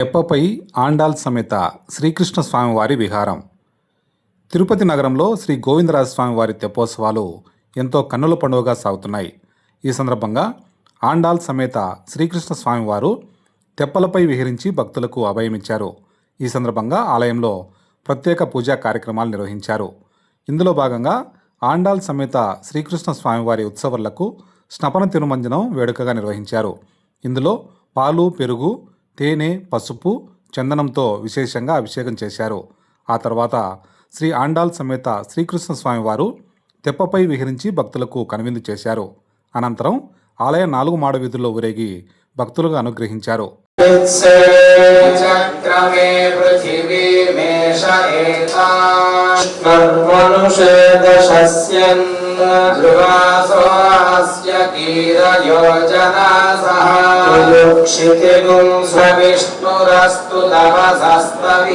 తెప్పపై ఆండాల్ సమేత శ్రీకృష్ణ స్వామివారి విహారం. తిరుపతి నగరంలో శ్రీ గోవిందరాజస్వామివారి తెప్పోత్సవాలు ఎంతో కన్నుల పండుగగా సాగుతున్నాయి. ఈ సందర్భంగా ఆండాల్ సమేత శ్రీకృష్ణ స్వామివారు తెప్పలపై విహరించి భక్తులకు అభయమిచ్చారు. ఈ సందర్భంగా ఆలయంలో ప్రత్యేక పూజా కార్యక్రమాలు నిర్వహించారు. ఇందులో భాగంగా ఆండాల్ సమేత శ్రీకృష్ణ స్వామివారి ఉత్సవాలకు స్నపన తిరుమంజనం వేడుకగా నిర్వహించారు. ఇందులో పాలు, పెరుగు, తేనె, పసుపు, చందనంతో విశేషంగా అభిషేకం చేశారు. ఆ తర్వాత శ్రీ ఆండాల్ సమేత శ్రీకృష్ణ స్వామివారు తెప్పపై విహరించి భక్తులకు కనువిందు చేశారు. అనంతరం ఆలయ 4 మాడ వీధుల్లో ఊరేగి భక్తులుగా అనుగ్రహించారు. విష్ణురస్తు తపసస్తవీయాన్యస్య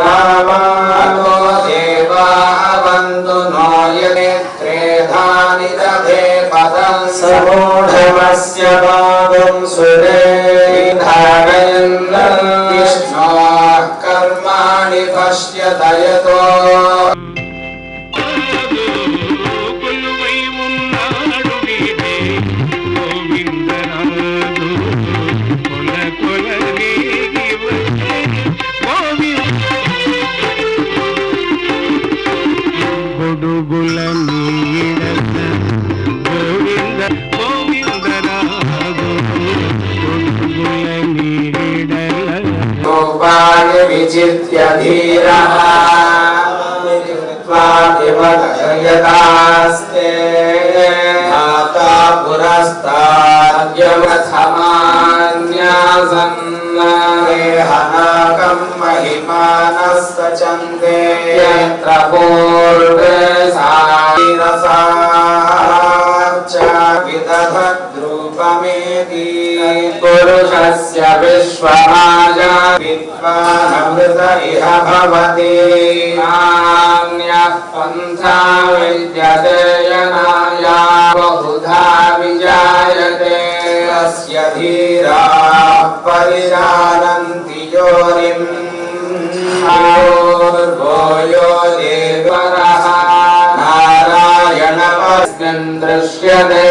నామో దేవావంతు నోయనేత్రేధాని దధే పదం సమూఢమస్య పాదం సురేధారయన్న విష్ణోః కర్మాణి పశ్యతయతో విచిత్య ధీరః యదాస్తే ధాతా పురస్తాద్యమథమాన్యాసన్నేహనాకం మహిమానస్తచందే యత్ర పూర్వే విదధద్రూపమేతి పురుషస్య విశ్వమాజా విద్వానమృత ఇహ భవతి నాన్యః పంథా విద్యతే యనాయా బహుధా విజాయతే తస్య ధీరాః పరిజానంతి యోనిం భూర్భూయో దేవరః నారాయణమస్మిన్ దృశ్యతే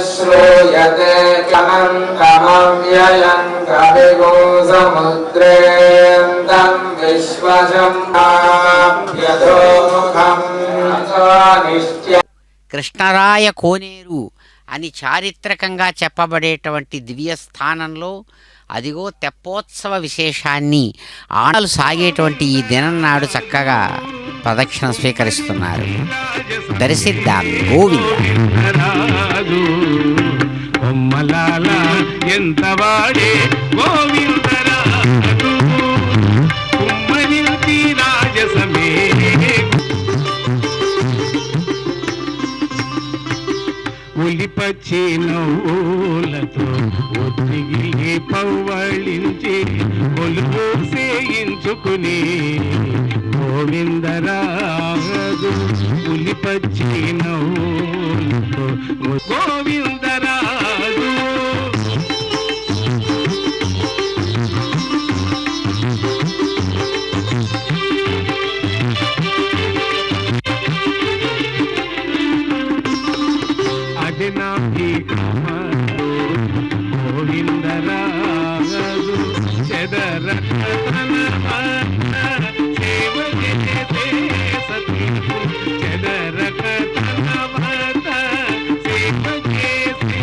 శ్రూయతే అనంతమవ్యయం కవిగో సముద్రేంతం విశ్వశంభాభ్యధోముఖం నిశ్చయ. కృష్ణరాయ కోనేరు అని చారిత్రకంగా చెప్పబడేటువంటి దివ్య స్థానంలో అదిగో తెప్పోత్సవ విశేషాన్ని ఆటలు సాగేటువంటి ఈ దినం నాడు చక్కగా ప్రదక్షిణ స్వీకరిస్తున్నారు. దర్శిద్దాం గోవింద. ఎంత వాడే గోవిందరాజు కుమ్మరించి రాజసమే ఉలిపచ్చి నవ్వులతో ఒత్తిగి పవ్వళించి కొలువు సేయించుకుని గోవిందరాజు ఉలిపచ్చి నవ్వులతో గోవిందరాజు గోవిందరాజు చెదరక సేవ చేసే సతులకు చెదరక సేవ చేసే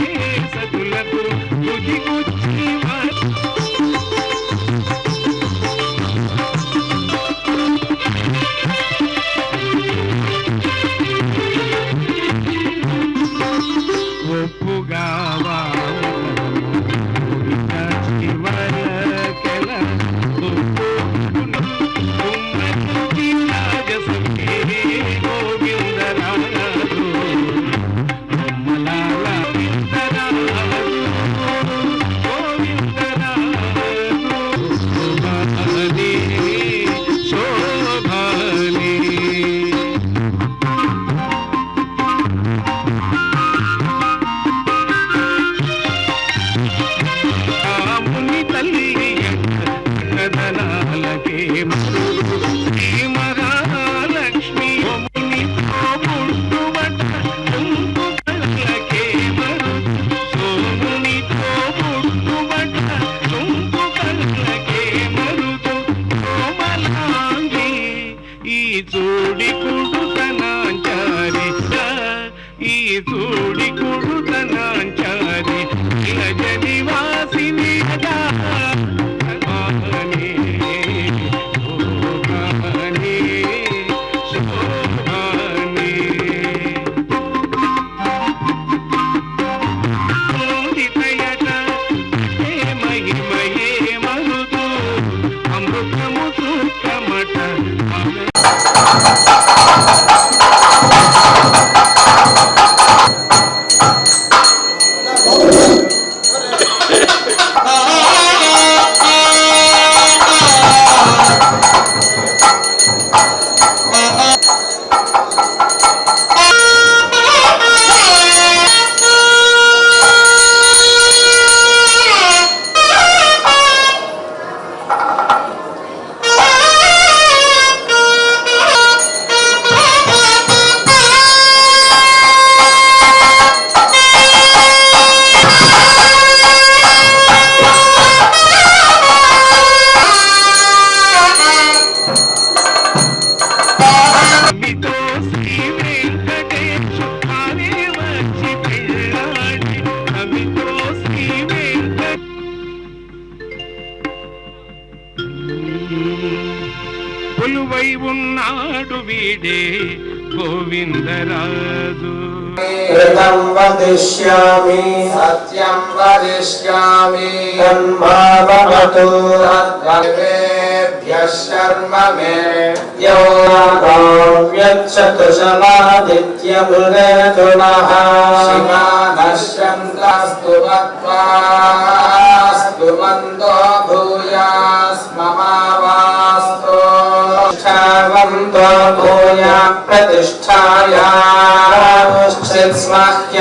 సతులకు బుద్ధిగుచ్చి ఒప్పుగావా ఉన్నాడు వీడే గోవిందరాజు. ऋतं वदिष्यामि सत्यं वदिष्यामि तन्मावतु तद्भवेभ्यः शर्म मे यो यच्छतु शमादित्यमुनेतु नः शिवानश्यन्तस्तु मत्वास्तु मन्दो भूयास्ममावास्तु ष्ठावन्तो भूया प्रतिष्ठाया स्मह्य